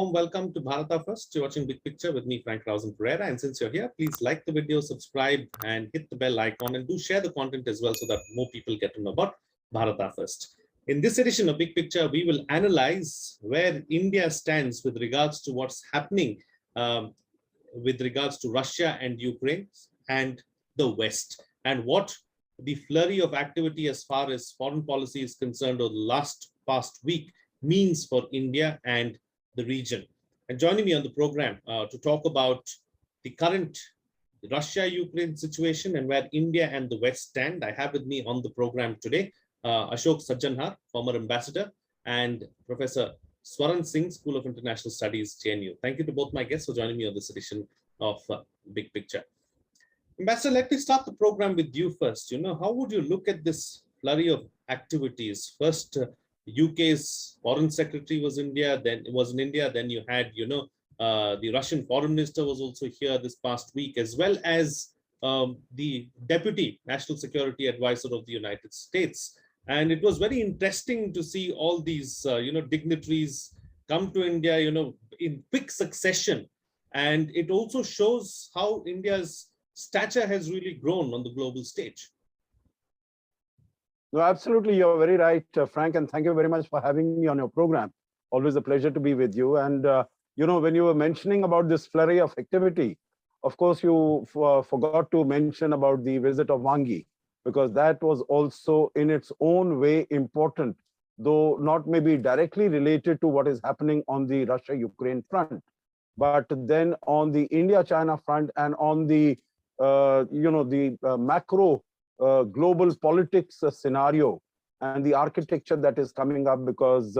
warm welcome to Bharata First. You're watching Big Picture with me, frankrausanpereira. And since you're here, please like the video, subscribe, and hit the bell icon, and do share the content as well so that more people get to know about Bharata First. In this edition of Big Picture, we will analyze where India stands with regards to what's happening with regards to Russia and Ukraine and the West, and what the flurry of activity as far as foreign policy is concerned over the past week means for India and the region. And joining me on the program to talk about the current Russia-Ukraine situation and where India and the West stand, I have with me on the program today Ashok Sajjanhar, former ambassador, and Professor Swaran Singh, School of International Studies, JNU. Thank you to both my guests for joining me on this edition of Big Picture. Ambassador, let me start the program with you first. How would you look at this flurry of activities? First, UK's foreign secretary was in India, then you had, the Russian foreign minister was also here this past week, as well as the deputy national security advisor of the United States. And it was very interesting to see all these, dignitaries come to India, in quick succession. And it also shows how India's stature has really grown on the global stage. No, absolutely. You're very right, Frank, and thank you very much for having me on your program. Always a pleasure to be with you. And, when you were mentioning about this flurry of activity, of course, you forgot to mention about the visit of Wangi, because that was also in its own way important, though not maybe directly related to what is happening on the Russia-Ukraine front. But then on the India-China front and on the, macro global politics scenario and the architecture that is coming up, because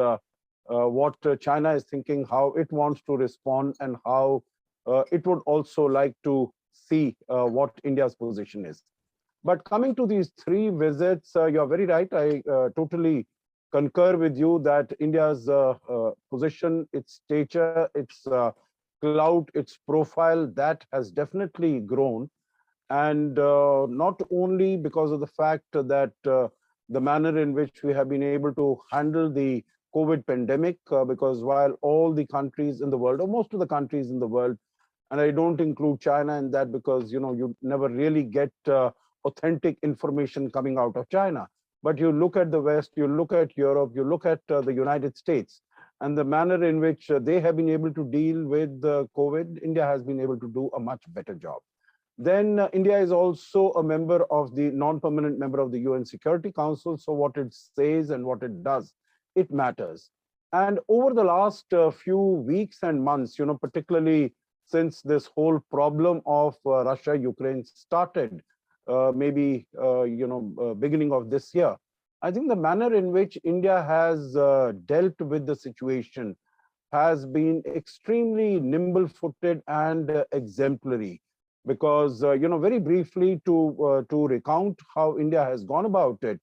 what China is thinking, how it wants to respond, and how it would also like to see what India's position is. But coming to these three visits, you're very right. I totally concur with you that India's position, its stature, its clout, its profile, that has definitely grown. And not only because of the fact that the manner in which we have been able to handle the COVID pandemic, because while all the countries in the world, or most of the countries in the world, and I don't include China in that because, you never really get authentic information coming out of China. But you look at the West, you look at Europe, you look at the United States, and the manner in which they have been able to deal with COVID, India has been able to do a much better job. Then India is also a member of the non-permanent member of the UN Security Council. So what it says and what it does, it matters. And over the last few weeks and months, particularly since this whole problem of Russia-Ukraine started, maybe, beginning of this year, I think the manner in which India has dealt with the situation has been extremely nimble-footed and exemplary. Because, very briefly to recount how India has gone about it,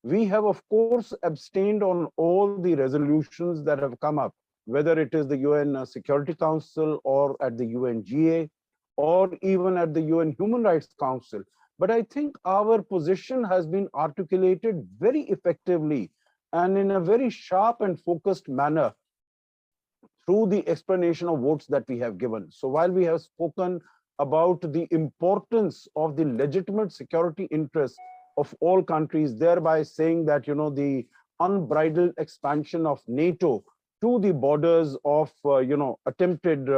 we have, of course, abstained on all the resolutions that have come up, whether it is the UN Security Council or at the UNGA or even at the UN Human Rights Council. But I think our position has been articulated very effectively and in a very sharp and focused manner through the explanation of votes that we have given. So while we have spoken about the importance of the legitimate security interests of all countries, thereby saying that, the unbridled expansion of NATO to the borders of, attempted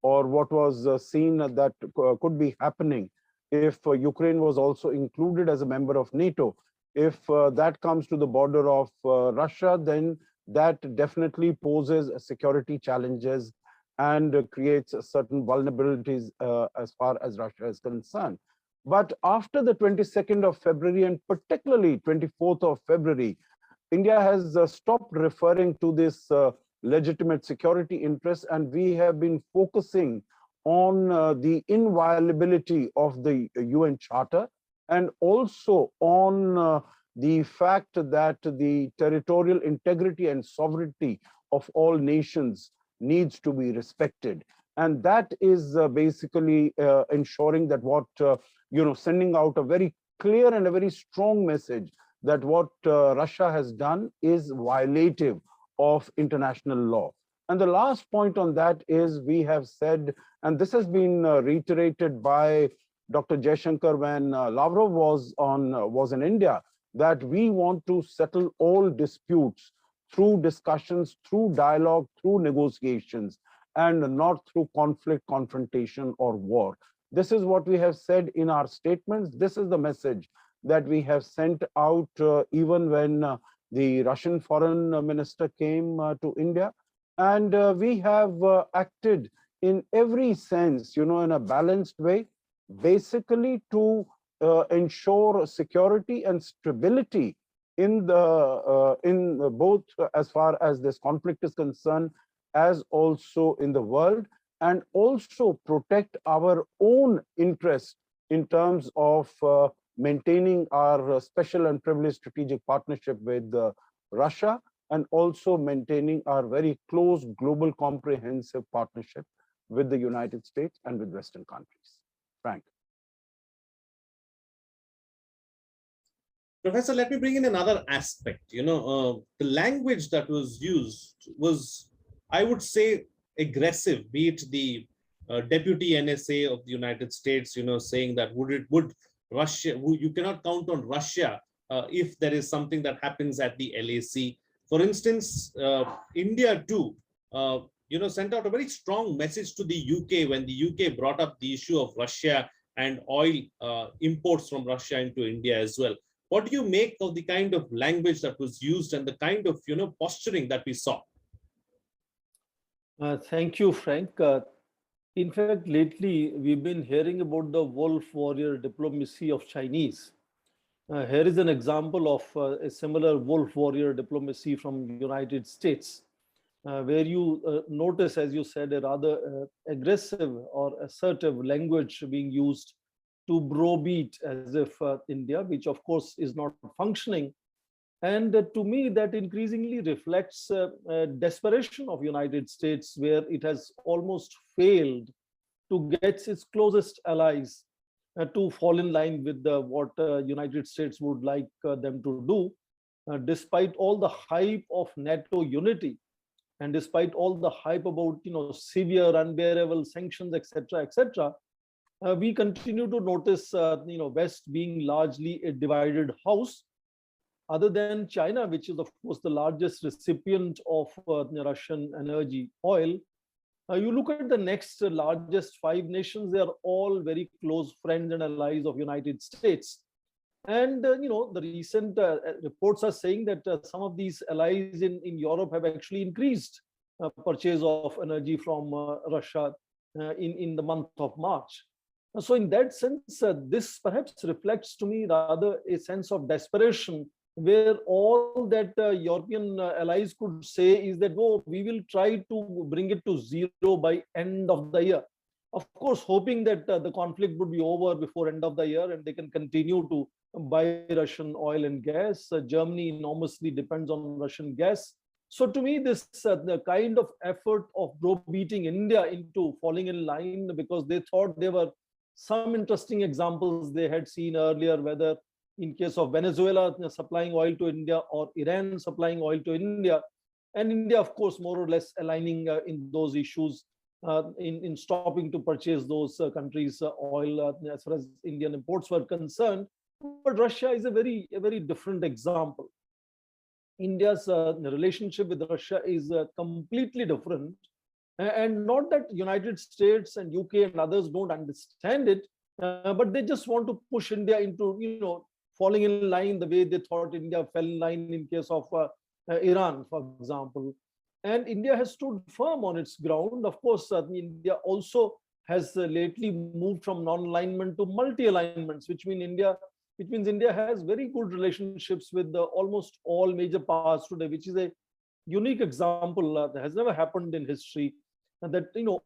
or what was seen that could be happening if Ukraine was also included as a member of NATO. If that comes to the border of Russia, then that definitely poses security challenges and creates certain vulnerabilities as far as Russia is concerned. But after the 22nd of February and particularly 24th of February, India has stopped referring to this legitimate security interest, and we have been focusing on the inviolability of the UN Charter, and also on the fact that the territorial integrity and sovereignty of all nations needs to be respected. And that is basically ensuring that what, sending out a very clear and a very strong message that what Russia has done is violative of international law. And the last point on that is we have said, and this has been reiterated by Dr. Jaishankar when Lavrov was in India, that we want to settle all disputes through discussions, through dialogue, through negotiations, and not through conflict, confrontation, or war. This is what we have said in our statements. This is the message that we have sent out even when the Russian foreign minister came to India. And we have acted in every sense, in a balanced way, basically to ensure security and stability in both as far as this conflict is concerned, as also in the world, and also protect our own interest in terms of maintaining our special and privileged strategic partnership with Russia, and also maintaining our very close global comprehensive partnership with the United States and with Western countries. Frank. Professor, let me bring in another aspect. The language that was used was, I would say, aggressive, be it the deputy NSA of the United States, saying that would Russia, you cannot count on Russia if there is something that happens at the LAC. For instance, India too, sent out a very strong message to the UK when the UK brought up the issue of Russia and oil imports from Russia into India as well. What do you make of the kind of language that was used and the kind of posturing that we saw? Thank you, Frank. In fact, lately we've been hearing about the wolf warrior diplomacy of Chinese. Here is an example of a similar wolf warrior diplomacy from United States, where you notice, as you said, a rather aggressive or assertive language being used to browbeat as if India, which of course is not functioning. And to me, that increasingly reflects desperation of United States, where it has almost failed to get its closest allies to fall in line with what United States would like them to do, despite all the hype of NATO unity, and despite all the hype about severe, unbearable sanctions, etc., etc. We continue to notice West being largely a divided house, other than China, which is of course the largest recipient of Russian energy oil. You look at the next largest 5 nations; they are all very close friends and allies of United States. And the recent reports are saying that some of these allies in Europe have actually increased purchase of energy from Russia in the month of March. So in that sense, this perhaps reflects to me rather a sense of desperation, where all that European allies could say is that, oh, we will try to bring it to zero by end of the year. Of course, hoping that the conflict would be over before end of the year and they can continue to buy Russian oil and gas. Germany enormously depends on Russian gas. So to me, this the kind of effort of browbeating India into falling in line, because they thought there were some interesting examples they had seen earlier, whether in case of Venezuela supplying oil to India or Iran supplying oil to India, and India, of course, more or less aligning in those issues, in stopping to purchase those countries' oil as far as Indian imports were concerned. But Russia is a very different example. India's relationship with Russia is completely different. And not that United States and UK and others don't understand it, but they just want to push India into, falling in line the way they thought India fell in line in case of Iran, for example. And India has stood firm on its ground. Of course, India also has lately moved from non-alignment to multi-alignments, which means India has very good relationships with almost all major powers today, which is a unique example that has never happened in history. That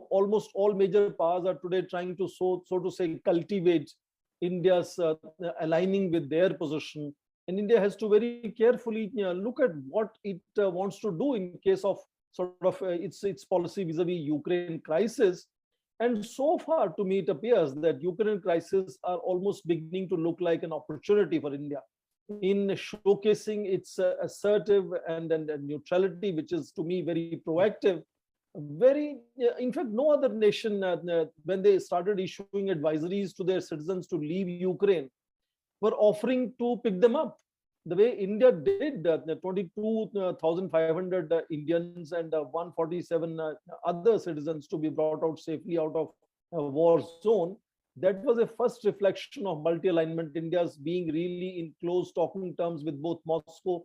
almost all major powers are today trying to so to say cultivate India's aligning with their position, and India has to very carefully look at what it wants to do in case of sort of its policy vis-a-vis Ukraine crisis. And so far, to me, it appears that Ukraine crisis are almost beginning to look like an opportunity for India in showcasing its assertive and neutrality, which is to me very proactive. in fact, no other nation, when they started issuing advisories to their citizens to leave Ukraine, were offering to pick them up. The way India did, 22,500 Indians and 147 other citizens to be brought out safely out of a war zone, that was a first reflection of multi-alignment. India's being really in close talking terms with both Moscow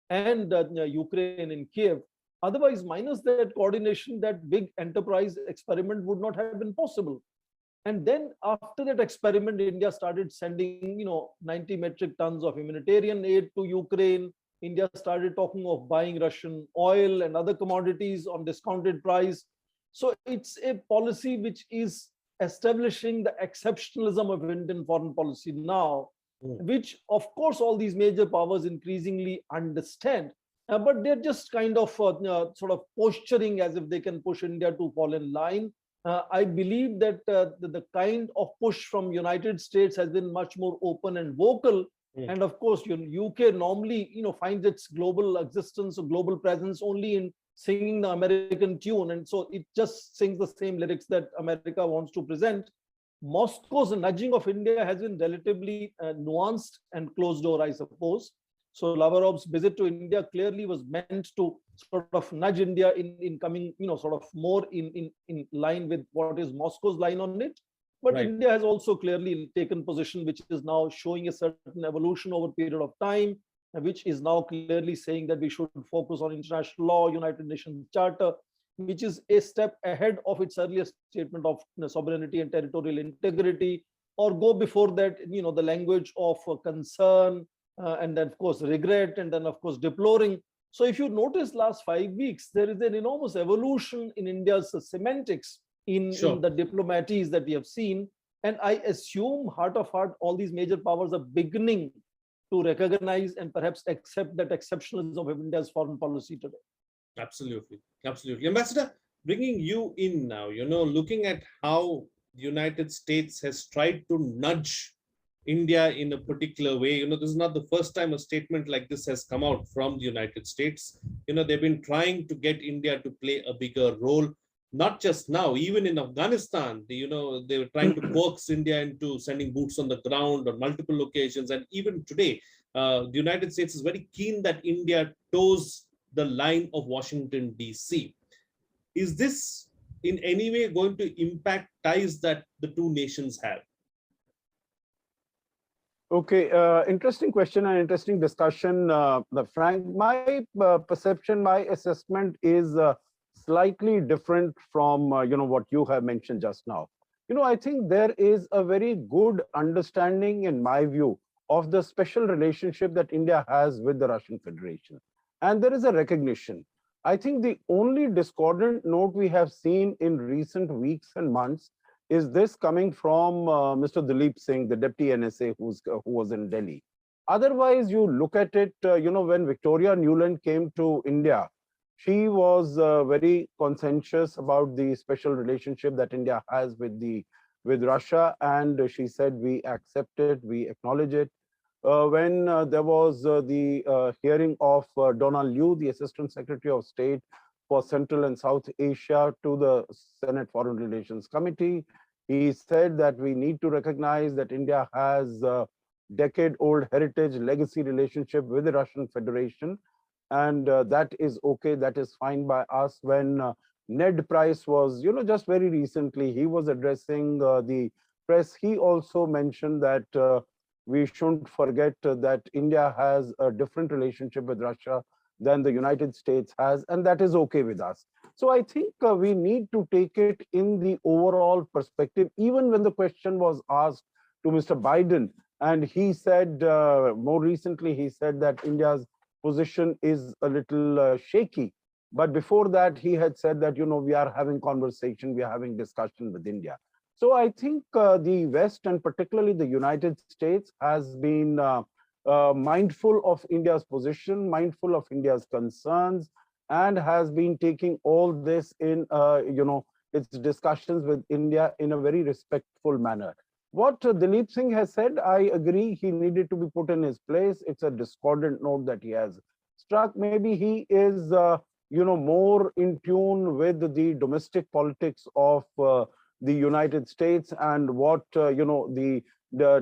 and Ukraine in Kiev. Otherwise, minus that coordination, that big enterprise experiment would not have been possible. And then after that experiment, India started sending, 90 metric tons of humanitarian aid to Ukraine. India started talking of buying Russian oil and other commodities on discounted price. So it's a policy which is establishing the exceptionalism of Indian foreign policy now, which of course all these major powers increasingly understand. But they're just kind of sort of posturing as if they can push India to fall in line. I believe that the kind of push from United States has been much more open and vocal. And of course, UK normally, finds its global existence or global presence only in singing the American tune. And so it just sings the same lyrics that America wants to present. Moscow's nudging of India has been relatively nuanced and closed door, I suppose. So Lavrov's visit to India clearly was meant to sort of nudge India in coming, sort of more in line with what is Moscow's line on it. But right. India has also clearly taken position, which is now showing a certain evolution over a period of time, which is now clearly saying that we should focus on international law, United Nations Charter, which is a step ahead of its earlier statement of sovereignty and territorial integrity, or go before that, the language of concern, and then of course regret, and then of course deploring. So if you notice last 5 weeks, there is an enormous evolution in India's semantics in the diplomatics that we have seen. And I assume heart of heart, all these major powers are beginning to recognize and perhaps accept that exceptionalism of India's foreign policy today. Absolutely. Absolutely. Ambassador, bringing you in now, looking at how the United States has tried to nudge India in a particular way. This is not the first time a statement like this has come out from the United States. They've been trying to get India to play a bigger role, not just now, even in Afghanistan. They were trying to coax India into sending boots on the ground on multiple occasions. And even today, the United States is very keen that India toes the line of Washington, D.C. Is this in any way going to impact ties that the two nations have? Okay, interesting question and interesting discussion, Frank. My perception, my assessment is slightly different from what you have mentioned just now. I think there is a very good understanding, in my view, of the special relationship that India has with the Russian Federation, and there is a recognition. I think the only discordant note we have seen in recent weeks and months is this coming from Mr. Dilip Singh, the Deputy NSA, who was in Delhi. Otherwise, you look at it, when Victoria Nuland came to India, she was very conscientious about the special relationship that India has with Russia, and she said, we accept it, we acknowledge it. When there was the hearing of Donald Liu, the Assistant Secretary of State for Central and South Asia, to the Senate Foreign Relations Committee, he said that we need to recognize that India has a decade-old heritage legacy relationship with the Russian Federation, and that is okay, that is fine by us. When Ned Price was, just very recently, he was addressing the press, he also mentioned that we shouldn't forget that India has a different relationship with Russia than the United States has, and that is okay with us. So I think we need to take it in the overall perspective. Even when the question was asked to Mr. Biden, and he said, more recently, he said that India's position is a little shaky. But before that, he had said that, we are having conversation, we are having discussion with India. So I think the West, and particularly the United States, has been mindful of India's position, mindful of India's concerns, and has been taking all this in, its discussions with India in a very respectful manner. What Dilip Singh has said, I agree, he needed to be put in his place. It's a discordant note that he has struck. Maybe he is more in tune with the domestic politics of the United States and what, the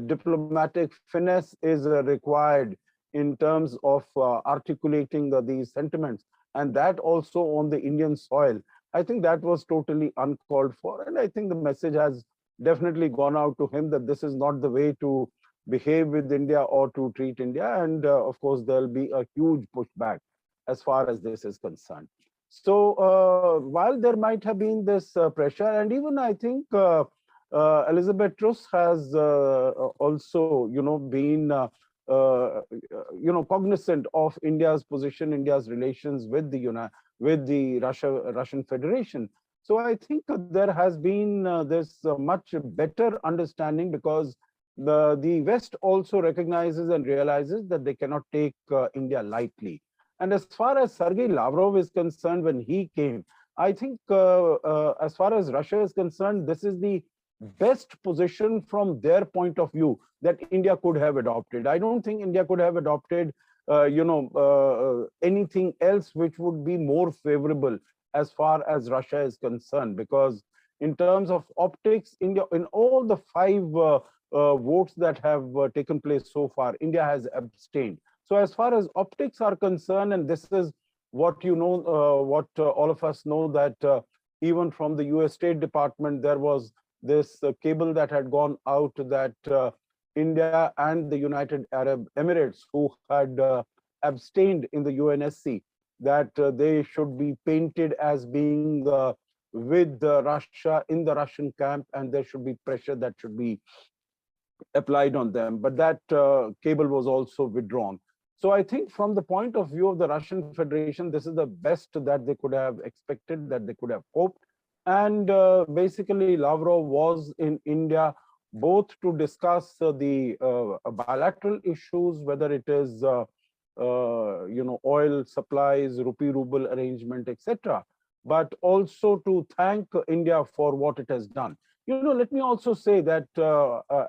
diplomatic finesse is required in terms of articulating these sentiments, and that also on the Indian soil. I think that was totally uncalled for, and I think the message has definitely gone out to him that this is not the way to behave with India or to treat India, and of course there'll be a huge pushback as far as this is concerned. So while there might have been this pressure, and even I think Elizabeth Truss has also, been, cognizant of India's position, India's relations with the Russian Federation. So I think there has been this much better understanding, because the West also recognizes and realizes that they cannot take India lightly. And as far as Sergei Lavrov is concerned, when he came, I think as far as Russia is concerned, this is the best position from their point of view that India could have adopted. I don't think India could have adopted, anything else which would be more favorable as far as Russia is concerned, because in terms of optics, India, in all the 5 votes that have taken place so far, India has abstained. So as far as optics are concerned, and this is what all of us know, that even from the US State Department, there was this cable that had gone out that India and the United Arab Emirates, who had abstained in the UNSC, that they should be painted as being with Russia, in the Russian camp, and there should be pressure that should be applied on them. But that cable was also withdrawn. So I think from the point of view of the Russian Federation, this is the best that they could have expected, that they could have hoped. And basically, Lavrov was in India both to discuss the bilateral issues, whether it is oil supplies, rupee ruble arrangement, etc., but also to thank India for what it has done. Let me also say that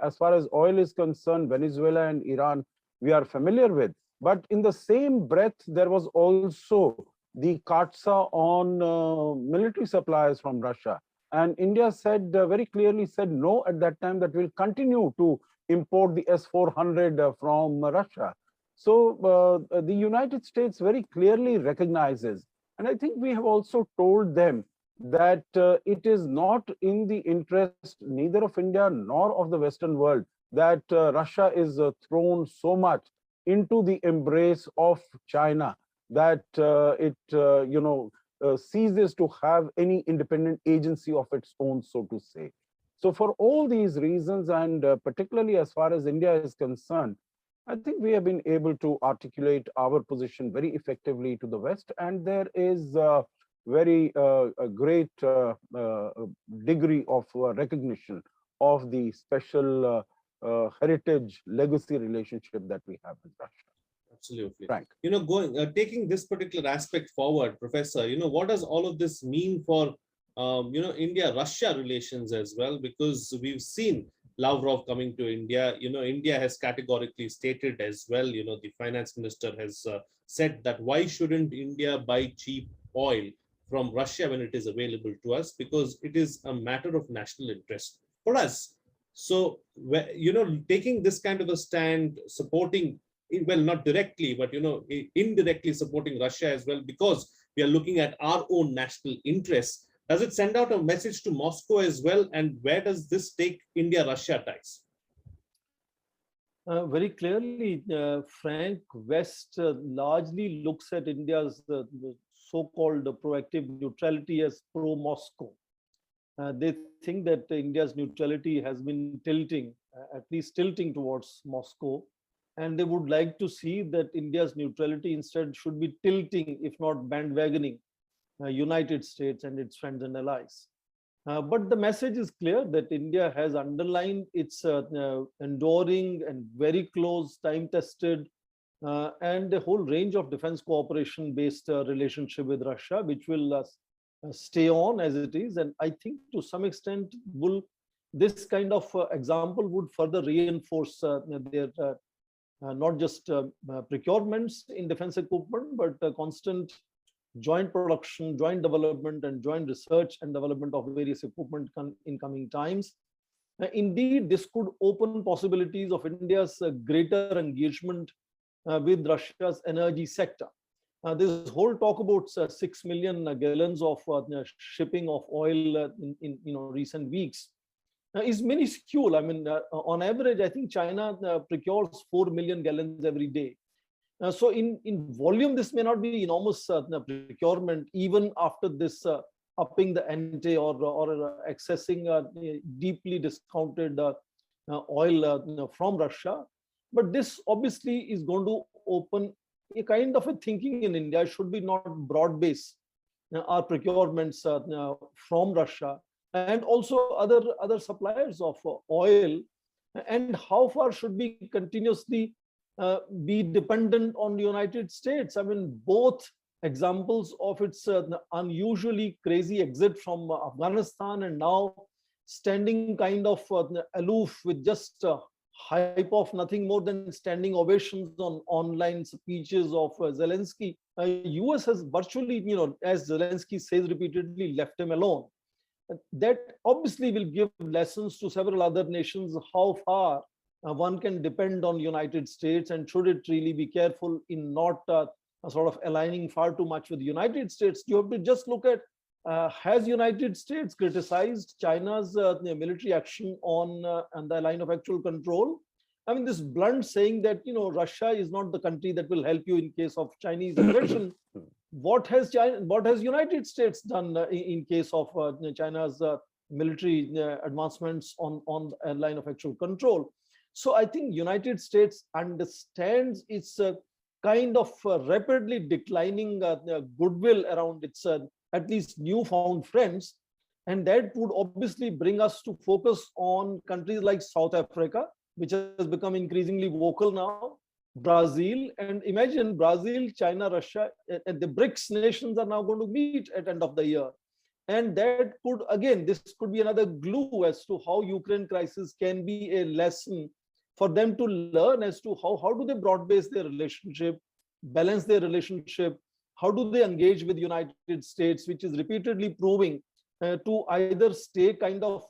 as far as oil is concerned, Venezuela and Iran, we are familiar with. But in the same breath, there was also the Katsa on military supplies from Russia. And India said, very clearly said no at that time, that we'll continue to import the S-400 from Russia. So the United States very clearly recognizes, and I think we have also told them that it is not in the interest neither of India nor of the Western world that Russia is thrown so much into the embrace of China that it ceases to have any independent agency of its own, so to say. So for all these reasons, and particularly as far as India is concerned, I think we have been able to articulate our position very effectively to the West, and there is a great degree of recognition of the special heritage legacy relationship that we have with Russia. Absolutely. Frank. Taking this particular aspect forward, Professor, what does all of this mean for, India-Russia relations as well? Because we've seen Lavrov coming to India. India has categorically stated as well, the finance minister has said that why shouldn't India buy cheap oil from Russia when it is available to us? Because it is a matter of national interest for us. So, taking this kind of a stand, supporting, well, not directly, but, indirectly supporting Russia as well, because we are looking at our own national interests. Does it send out a message to Moscow as well? And where does this take India-Russia ties? Very clearly, Frank, West largely looks at India's so-called proactive neutrality as pro-Moscow. They think that India's neutrality has been tilting, at least tilting towards Moscow. And they would like to see that India's neutrality instead should be tilting, if not bandwagoning, United States and its friends and allies. But the message is clear that India has underlined its enduring and very close, time-tested, and a whole range of defense cooperation-based relationship with Russia, which will stay on as it is. And I think to some extent, this kind of example would further reinforce their not just procurements in defense equipment, but constant joint production, joint development, and joint research and development of various equipment in coming times. Indeed, this could open possibilities of India's greater engagement with Russia's energy sector. This whole talk about 6 million gallons of shipping of oil in recent weeks is minuscule. I mean, on average, I think China procures 4 million gallons every day. So in volume, this may not be enormous procurement, even after this upping the ante or accessing deeply discounted oil from Russia. But this obviously is going to open a kind of a thinking in India. Should we not broad base our procurements from Russia and also other suppliers of oil, and how far should we continuously be dependent on the United States? I mean, both examples of its unusually crazy exit from Afghanistan and now standing kind of aloof with just hype of nothing more than standing ovations on online speeches of Zelensky. US has virtually, as Zelensky says repeatedly, left him alone. That obviously will give lessons to several other nations how far one can depend on United States, and should it really be careful in not sort of aligning far too much with the United States. You have to just look at has United States criticized China's military action on the line of actual control? I mean, this blunt saying that Russia is not the country that will help you in case of Chinese aggression. What has United States done in case of China's military advancements on the line of actual control? So I think United States understands its kind of rapidly declining goodwill around its at least newfound friends, and that would obviously bring us to focus on countries like South Africa, which has become increasingly vocal now, Brazil, and imagine Brazil, China, Russia, and the BRICS nations are now going to meet at the end of the year. And that could, again, this could be another glue as to how Ukraine crisis can be a lesson for them to learn as to how do they broad base their relationship, balance their relationship, how do they engage with the United States, which is repeatedly proving to either stay kind of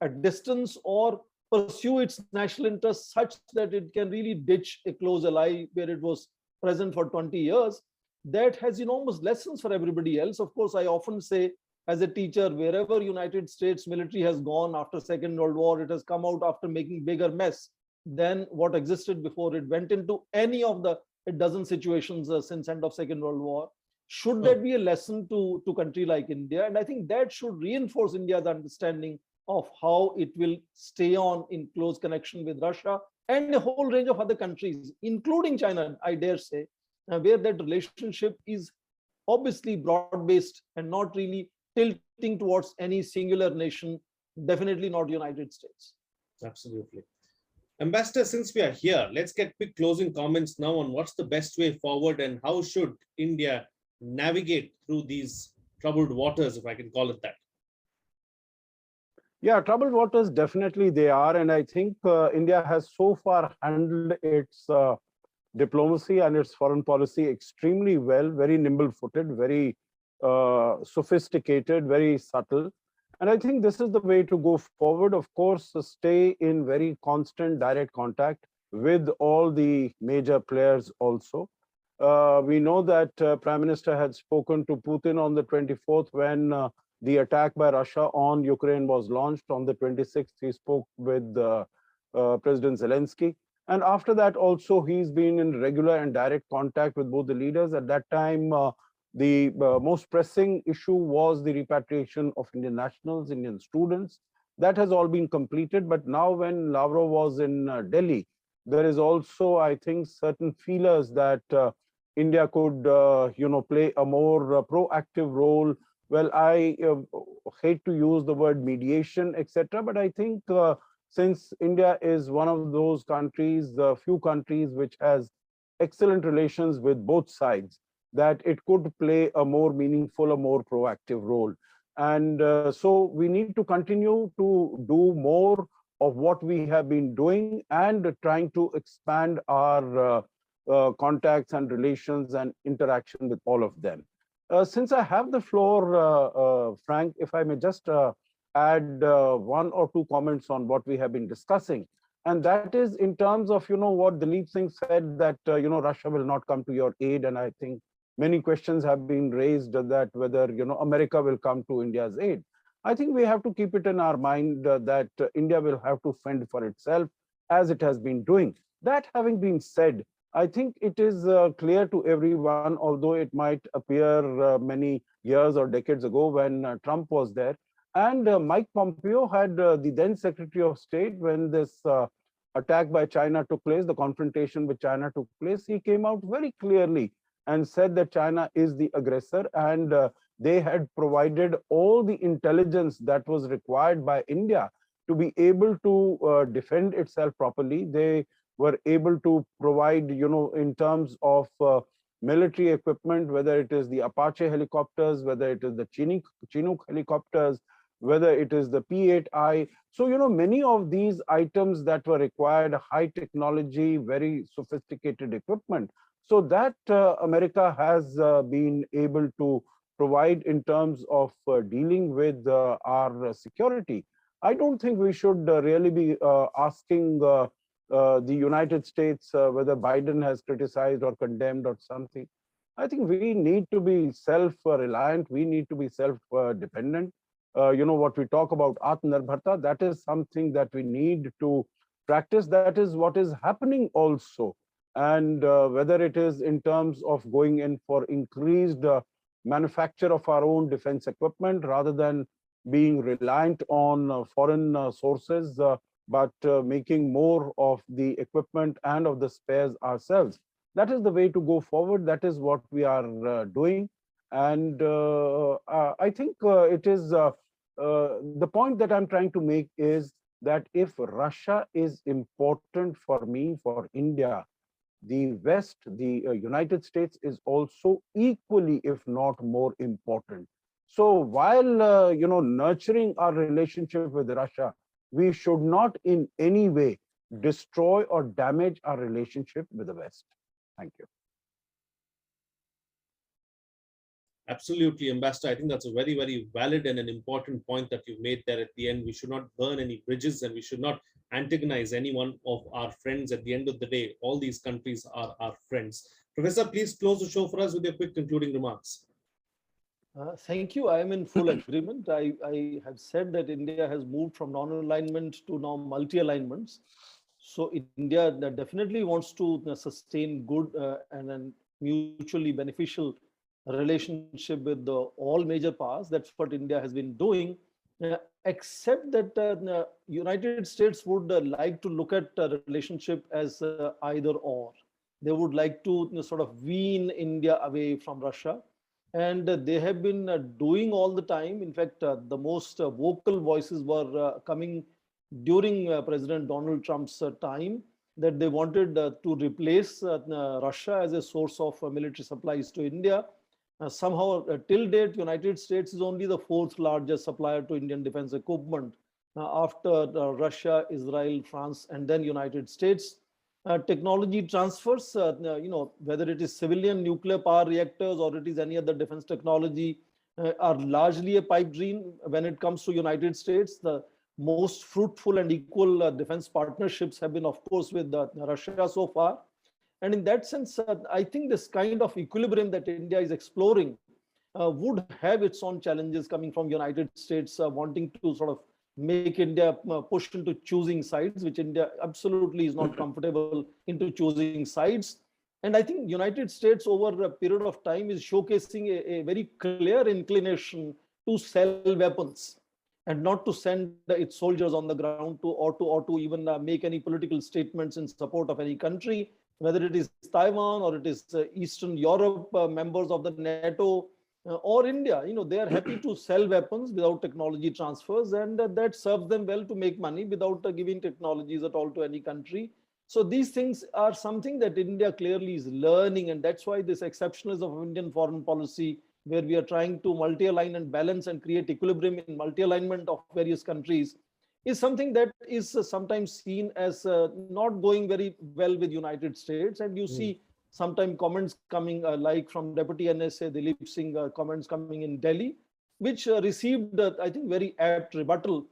at distance or pursue its national interests such that it can really ditch a close ally where it was present for 20 years. That has enormous lessons for everybody else. Of course, I often say as a teacher, wherever United States military has gone after Second World War, it has come out after making bigger mess than what existed before it went into any of the a dozen situations since end of Second World War. Should that be a lesson to country like India? And I think that should reinforce India's understanding of how it will stay on in close connection with Russia and a whole range of other countries, including China, I dare say, where that relationship is obviously broad-based and not really tilting towards any singular nation, definitely not United States. Absolutely. Ambassador, since we are here, let's get quick closing comments now on what's the best way forward and how should India navigate through these troubled waters, if I can call it that. Yeah, troubled waters, definitely they are. And I think India has so far handled its diplomacy and its foreign policy extremely well, very nimble-footed, very sophisticated, very subtle. And I think this is the way to go forward. Of course, stay in very constant direct contact with all the major players also. We know that Prime Minister had spoken to Putin on the 24th when the attack by Russia on Ukraine was launched. On the 26th, he spoke with President Zelensky. And after that also, he's been in regular and direct contact with both the leaders. At that time, the most pressing issue was the repatriation of Indian nationals, Indian students. That has all been completed. But now when Lavrov was in Delhi, there is also, I think, certain feelers that India could, play a more proactive role. Well, I hate to use the word mediation, etc. But I think since India is one of those countries, the few countries which has excellent relations with both sides, that it could play a more meaningful, a more proactive role. And so we need to continue to do more of what we have been doing and trying to expand our contacts and relations and interaction with all of them. Since I have the floor, Frank, if I may just add one or two comments on what we have been discussing. And that is in terms of, what Dalip Singh said, that, Russia will not come to your aid. And I think many questions have been raised that whether, America will come to India's aid. I think we have to keep it in our mind that India will have to fend for itself as it has been doing. That having been said, I think it is clear to everyone, although it might appear many years or decades ago when Trump was there, and Mike Pompeo had the then Secretary of State when this attack by China took place, the confrontation with China took place. He came out very clearly and said that China is the aggressor, and they had provided all the intelligence that was required by India to be able to defend itself properly. They were able to provide, in terms of military equipment, whether it is the Apache helicopters, whether it is the Chinook helicopters, whether it is the P-8I. So, many of these items that were required, high technology, very sophisticated equipment. So that America has been able to provide in terms of dealing with our security. I don't think we should really be asking the United States whether Biden has criticized or condemned or something. I think we need to be self-reliant. We need to be self-dependent. What we talk about Atmanirbharta, that is something that we need to practice. That is what is happening also. And whether it is in terms of going in for increased manufacture of our own defense equipment rather than being reliant on foreign sources, but making more of the equipment and of the spares ourselves. That is the way to go forward. That is what we are doing. And I think it is the point that I'm trying to make is that if Russia is important for me, for India, the West, the United States is also equally, if not more important. So while, nurturing our relationship with Russia, we should not in any way destroy or damage our relationship with the West. Thank you. Absolutely, Ambassador. I think that's a very, very valid and an important point that you made there at the end. We should not burn any bridges and we should not antagonize any one of our friends. At the end of the day, all these countries are our friends. Professor, please close the show for us with your quick concluding remarks. Thank you. I am in full agreement. I have said that India has moved from non-alignment to now multi-alignments. So India definitely wants to sustain good and mutually beneficial relationship with all major powers. That's what India has been doing, except that the United States would like to look at a relationship as either or. They would like to sort of wean India away from Russia. And they have been doing all the time. In fact, the most vocal voices were coming during President Donald Trump's time, that they wanted to replace Russia as a source of military supplies to India. Somehow, till date, United States is only the fourth largest supplier to Indian defense equipment after Russia, Israel, France, and then United States. Technology transfers, whether it is civilian nuclear power reactors or it is any other defense technology, are largely a pipe dream when it comes to United States. The most fruitful and equal defense partnerships have been, of course, with Russia so far. And in that sense, I think this kind of equilibrium that India is exploring would have its own challenges coming from United States wanting to sort of make India push into choosing sides, which India absolutely is not comfortable into choosing sides. And I think United States over a period of time is showcasing a very clear inclination to sell weapons and not to send its soldiers on the ground or to even make any political statements in support of any country, whether it is Taiwan or it is Eastern Europe, members of the NATO, or India. They are happy to sell weapons without technology transfers, and that serves them well to make money without giving technologies at all to any country. So these things are something that India clearly is learning, and that's why this exceptionalism of Indian foreign policy, where we are trying to multi-align and balance and create equilibrium in multi-alignment of various countries, is something that is sometimes seen as not going very well with United States. And you see Sometimes comments coming like from Deputy NSA, Dilip Singh, comments coming in Delhi, which received, I think, very apt rebuttal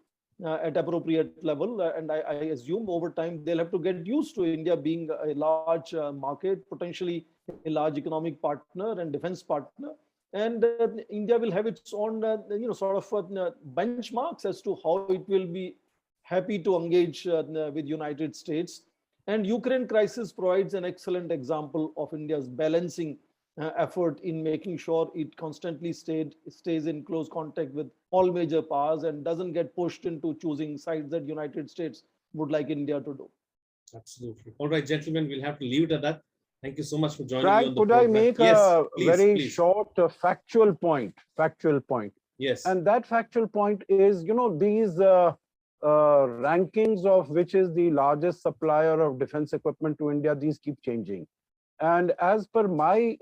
at appropriate level. And I assume over time they'll have to get used to India being a large market, potentially a large economic partner and defense partner. And India will have its own, sort of benchmarks as to how it will be happy to engage with United States. And Ukraine crisis provides an excellent example of India's balancing effort in making sure it constantly stays in close contact with all major powers and doesn't get pushed into choosing sides that United States would like India to do. Absolutely. All right, gentlemen, we'll have to leave it at that. Thank you so much for joining me Frank, on the could program. I make Yes, a very please. short factual point? Yes. And that factual point is, these rankings of which is the largest supplier of defense equipment to India, these keep changing. And as per my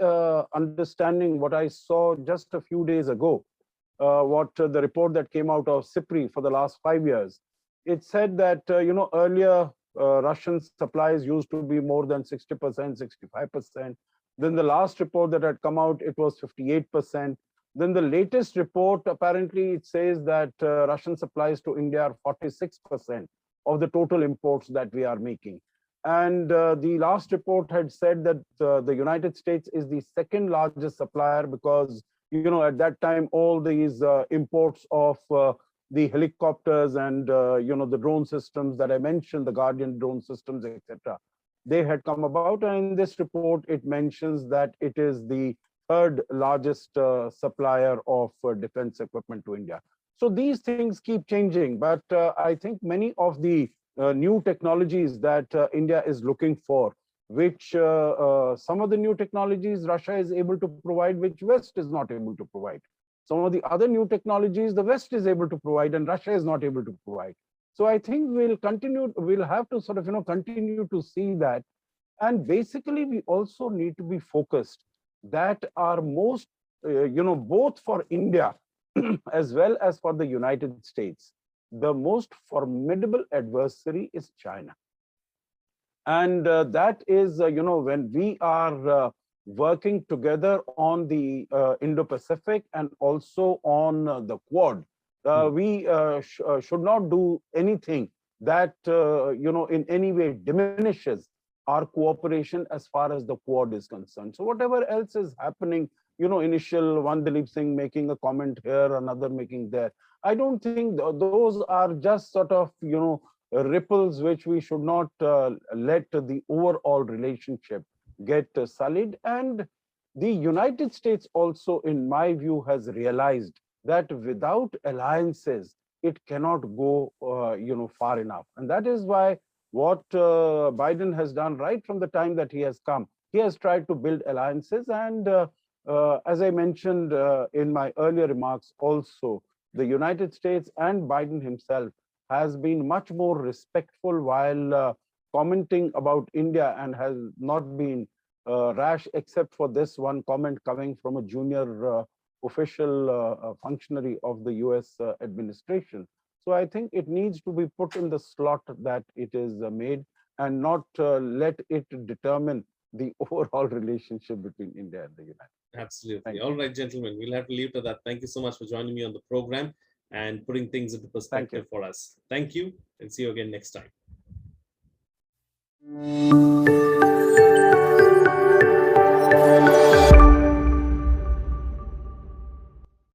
understanding, what I saw just a few days ago, the report that came out of SIPRI for the last 5 years, it said that, earlier Russian supplies used to be more than 60%, 65%. Then the last report that had come out, it was 58%. Then the latest report, apparently it says that Russian supplies to India are 46% of the total imports that we are making. And the last report had said that the United States is the second largest supplier because, at that time, all these imports of the helicopters and, the drone systems that I mentioned, the Guardian drone systems, etc., they had come about. And in this report, it mentions that it is the third largest supplier of defense equipment to India. So these things keep changing. But I think many of the new technologies that India is looking for, which some of the new technologies Russia is able to provide, which West is not able to provide. Some of the other new technologies the West is able to provide and Russia is not able to provide. So I think we'll have to sort of, continue to see that. And basically, we also need to be focused that our most, both for India as well as for the United States, the most formidable adversary is China. And that is, when we are working together on the Indo-Pacific and also on the Quad, we should not do anything that, in any way diminishes our cooperation as far as the Quad is concerned. So whatever else is happening, initial one Dilip Singh making a comment here, another making there, I don't think those are just sort of, ripples which we should not let the overall relationship get sullied. And the United States also, in my view, has realized that without alliances, it cannot go, far enough. And that is why what Biden has done right from the time that he has come, he has tried to build alliances. And as I mentioned in my earlier remarks also, the United States and Biden himself has been much more respectful while commenting about India and has not been rash, except for this one comment coming from a junior official functionary of the US administration. So I think it needs to be put in the slot that it is made and not let it determine the overall relationship between India and the United States. Absolutely. All right, gentlemen, we'll have to leave to that. Thank you so much for joining me on the program and putting things into perspective for us. Thank you, and see you again next time.